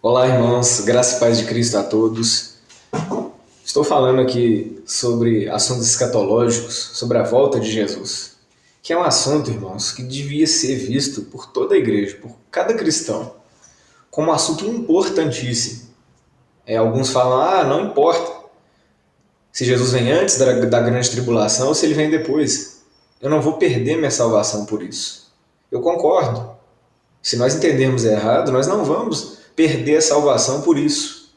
Olá, irmãos, graça e paz de Cristo a todos. Estou falando aqui sobre assuntos escatológicos, sobre a volta de Jesus, que é um assunto, irmãos, que devia ser visto por toda a igreja, por cada cristão, como um assunto importantíssimo. Alguns falam, não importa se Jesus vem antes da grande tribulação ou se ele vem depois. Eu não vou perder minha salvação por isso. Eu concordo. Se nós entendermos errado, nós não vamos perder a salvação por isso.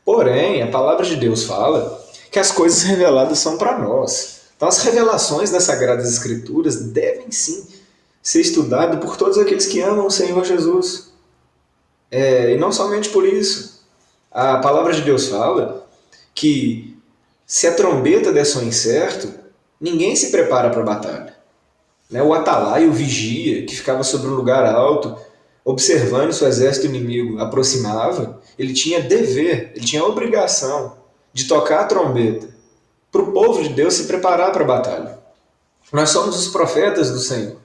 Porém, a palavra de Deus fala que as coisas reveladas são para nós. Então, as revelações das Sagradas Escrituras devem sim ser estudadas por todos aqueles que amam o Senhor Jesus. E não somente por isso. A palavra de Deus fala que se a trombeta der som incerto, ninguém se prepara para a batalha. O atalaia, o vigia, que ficava sobre um lugar alto, observando se o exército inimigo aproximava, ele tinha dever, ele tinha obrigação de tocar a trombeta para o povo de Deus se preparar para a batalha. Nós somos os profetas do Senhor.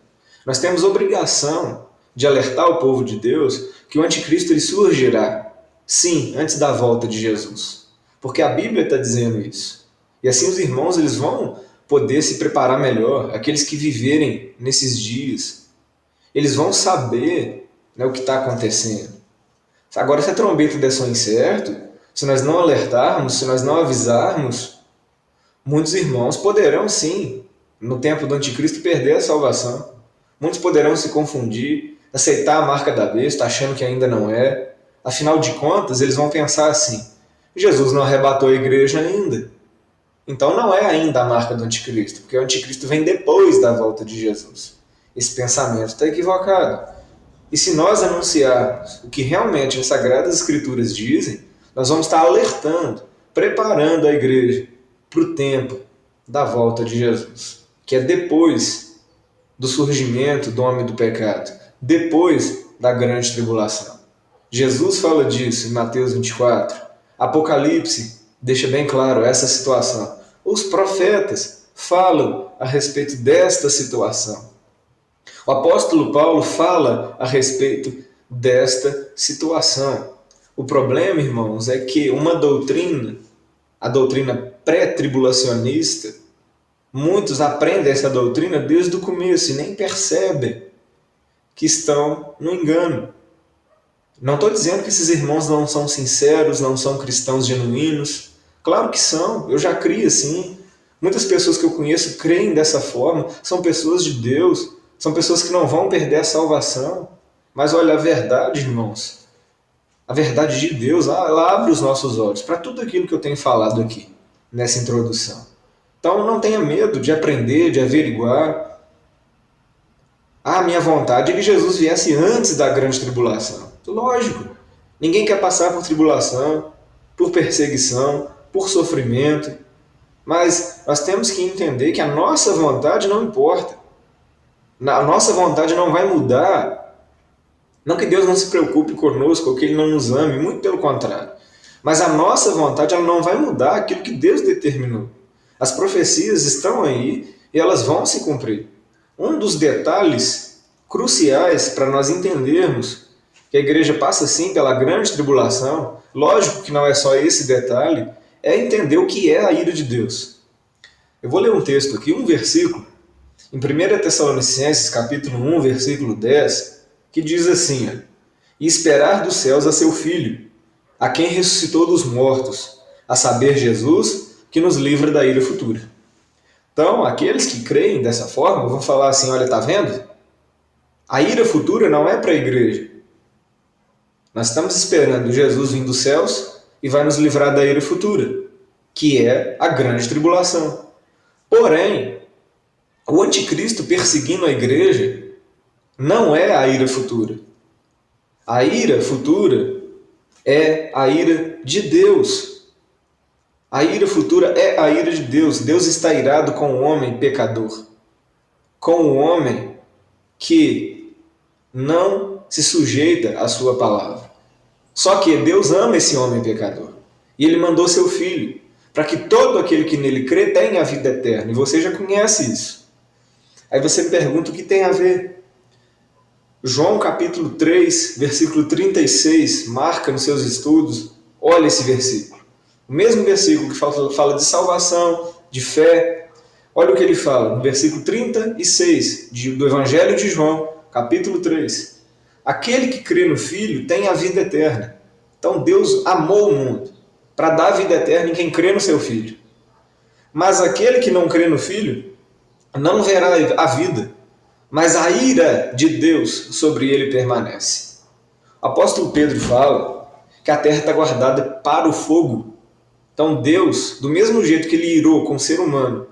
Nós temos obrigação de alertar o povo de Deus que o anticristo ele surgirá, sim, antes da volta de Jesus. Porque a Bíblia está dizendo isso. E assim os irmãos eles vão poder se preparar melhor, aqueles que viverem nesses dias. Eles vão saber o que está acontecendo. Agora, se a trombeta der som incerto, se nós não alertarmos, se nós não avisarmos, muitos irmãos poderão sim, no tempo do anticristo, perder a salvação. Muitos poderão se confundir, aceitar a marca da besta, achando que ainda não é. Afinal de contas, eles vão pensar assim, Jesus não arrebatou a igreja ainda. Então não é ainda a marca do anticristo, porque o anticristo vem depois da volta de Jesus. Esse pensamento está equivocado. E se nós anunciarmos o que realmente as Sagradas Escrituras dizem, nós vamos estar alertando, preparando a igreja para o tempo da volta de Jesus, que é depois do surgimento do homem do pecado, depois da grande tribulação. Jesus fala disso em Mateus 24. Apocalipse deixa bem claro essa situação. Os profetas falam a respeito desta situação. O apóstolo Paulo fala a respeito desta situação. O problema, irmãos, é que uma doutrina, a doutrina pré-tribulacionista, muitos aprendem essa doutrina desde o começo e nem percebem que estão no engano. Não estou dizendo que esses irmãos não são sinceros, não são cristãos genuínos. Claro que são, eu já criei assim. Muitas pessoas que eu conheço creem dessa forma, são pessoas de Deus, são pessoas que não vão perder a salvação. Mas olha, a verdade, irmãos, a verdade de Deus, ela abre os nossos olhos para tudo aquilo que eu tenho falado aqui, nessa introdução. Então não tenha medo de aprender, de averiguar. A minha vontade é que Jesus viesse antes da grande tribulação. Lógico, ninguém quer passar por tribulação, por perseguição, por sofrimento, mas nós temos que entender que a nossa vontade não importa. A nossa vontade não vai mudar. Não que Deus não se preocupe conosco ou que Ele não nos ame, muito pelo contrário. Mas a nossa vontade ela não vai mudar aquilo que Deus determinou. As profecias estão aí e elas vão se cumprir. Um dos detalhes cruciais para nós entendermos que a igreja passa sim pela grande tribulação, lógico que não é só esse detalhe, é entender o que é a ira de Deus. Eu vou ler um texto aqui, um versículo, em 1 Tessalonicenses, capítulo 1, versículo 10, que diz assim, e esperar dos céus a seu Filho, a quem ressuscitou dos mortos, a saber Jesus, que nos livra da ira futura. Então, aqueles que creem dessa forma vão falar assim, olha, tá vendo? A ira futura não é para a igreja. Nós estamos esperando Jesus vir dos céus e vai nos livrar da ira futura, que é a grande tribulação. Porém, o anticristo perseguindo a igreja não é a ira futura. A ira futura é a ira de Deus. A ira futura é a ira de Deus. Deus está irado com o homem pecador, com o homem que não se sujeita à sua palavra. Só que Deus ama esse homem pecador. E Ele mandou seu Filho, para que todo aquele que nele crê tenha a vida eterna. E você já conhece isso. Aí você me pergunta o que tem a ver. João capítulo 3, versículo 36, marca nos seus estudos, olha esse versículo. O mesmo versículo que fala de salvação, de fé. Olha o que ele fala no versículo 36 do Evangelho de João, capítulo 3. Aquele que crê no Filho tem a vida eterna. Então Deus amou o mundo para dar a vida eterna em quem crê no seu Filho. Mas aquele que não crê no Filho não verá a vida, mas a ira de Deus sobre ele permanece. O apóstolo Pedro fala que a terra está guardada para o fogo. Então Deus, do mesmo jeito que ele irou com o ser humano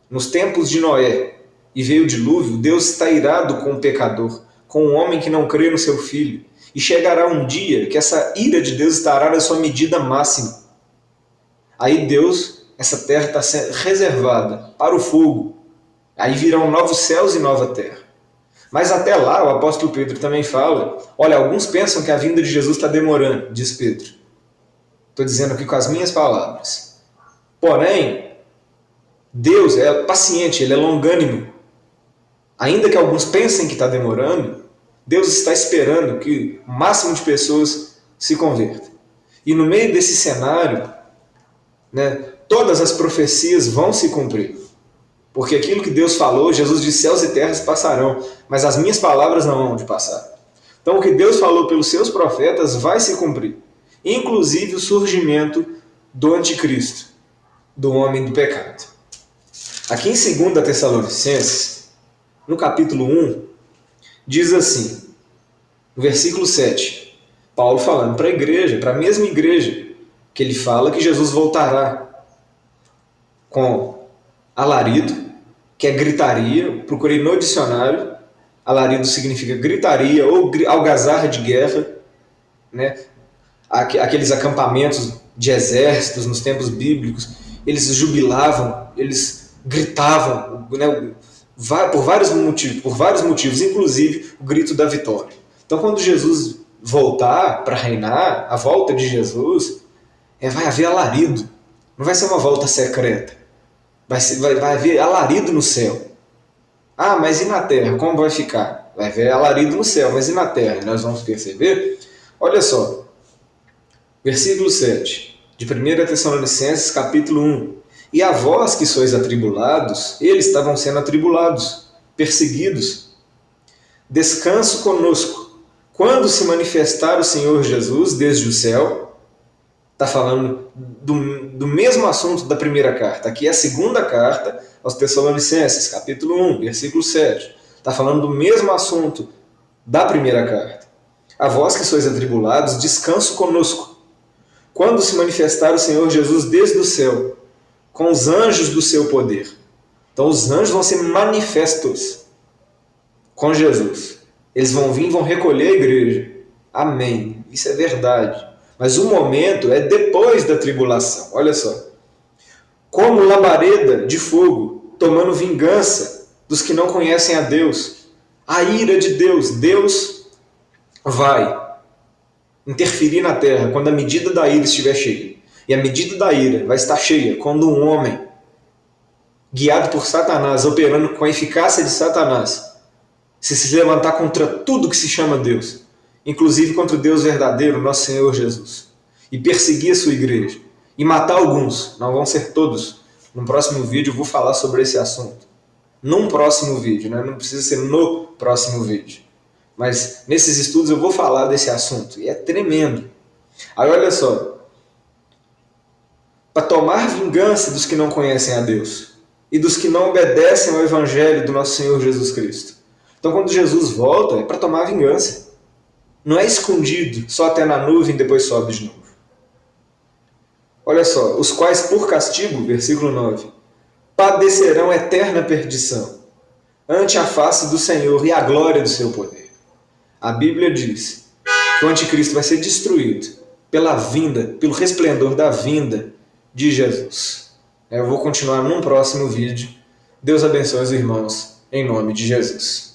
nos tempos de Noé e veio o dilúvio, Deus está irado com o pecador, com o homem que não crê no seu Filho. E chegará um dia que essa ira de Deus estará na sua medida máxima. Aí Deus, essa terra está sendo reservada para o fogo. Aí virão novos céus e nova terra. Mas até lá, o apóstolo Pedro também fala, olha, alguns pensam que a vinda de Jesus está demorando, diz Pedro. Estou dizendo aqui com as minhas palavras. Porém, Deus é paciente, Ele é longânimo. Ainda que alguns pensem que está demorando, Deus está esperando que o máximo de pessoas se convertam. E no meio desse cenário, todas as profecias vão se cumprir. Porque aquilo que Deus falou, Jesus disse, céus e terras passarão, mas as minhas palavras não vão de passar. Então o que Deus falou pelos seus profetas vai se cumprir. Inclusive o surgimento do anticristo, do homem do pecado. Aqui em 2 Tessalonicenses, no capítulo 1, diz assim, no versículo 7, Paulo falando para a igreja, para a mesma igreja, que ele fala que Jesus voltará com alarido, que é gritaria, procurei no dicionário, alarido significa gritaria ou algazarra de guerra, aqueles acampamentos de exércitos nos tempos bíblicos, eles jubilavam, eles gritavam, por vários motivos, inclusive o grito da vitória. Então quando Jesus voltar para reinar, a volta de Jesus, vai haver alarido, não vai ser uma volta secreta. Vai haver alarido no céu. Ah, mas e na terra? Como vai ficar? Vai haver alarido no céu, mas e na terra? Nós vamos perceber. Olha só, versículo 7, de 1 Tessalonicenses, capítulo 1. E a vós que sois atribulados, eles estavam sendo atribulados, perseguidos. Descanso conosco. Quando se manifestar o Senhor Jesus desde o céu, está falando do mesmo assunto da primeira carta. Aqui é a segunda carta aos Tessalonicenses, capítulo 1, versículo 7. Está falando do mesmo assunto da primeira carta. A vós que sois atribulados, descanso conosco. Quando se manifestar o Senhor Jesus desde o céu, com os anjos do seu poder. Então os anjos vão ser manifestos com Jesus. Eles vão vir e vão recolher a igreja. Amém. Isso é verdade. Mas o momento é depois da tribulação. Olha só. Como labareda de fogo, tomando vingança dos que não conhecem a Deus. A ira de Deus. Deus vai interferir na terra quando a medida da ira estiver cheia. E a medida da ira vai estar cheia quando um homem, guiado por Satanás, operando com a eficácia de Satanás, se levantar contra tudo que se chama Deus, inclusive contra o Deus verdadeiro, nosso Senhor Jesus, e perseguir a sua igreja, e matar alguns, não vão ser todos. No próximo vídeo eu vou falar sobre esse assunto. Num próximo vídeo, não precisa ser no próximo vídeo. Mas nesses estudos eu vou falar desse assunto, e é tremendo. Aí olha só, para tomar vingança dos que não conhecem a Deus, e dos que não obedecem ao Evangelho do nosso Senhor Jesus Cristo. Então quando Jesus volta, é para tomar vingança. Não é escondido, só até na nuvem e depois sobe de novo. Olha só, os quais por castigo, versículo 9, padecerão eterna perdição, ante a face do Senhor e a glória do seu poder. A Bíblia diz que o anticristo vai ser destruído pelo resplendor da vinda de Jesus. Eu vou continuar num próximo vídeo. Deus abençoe os irmãos, em nome de Jesus.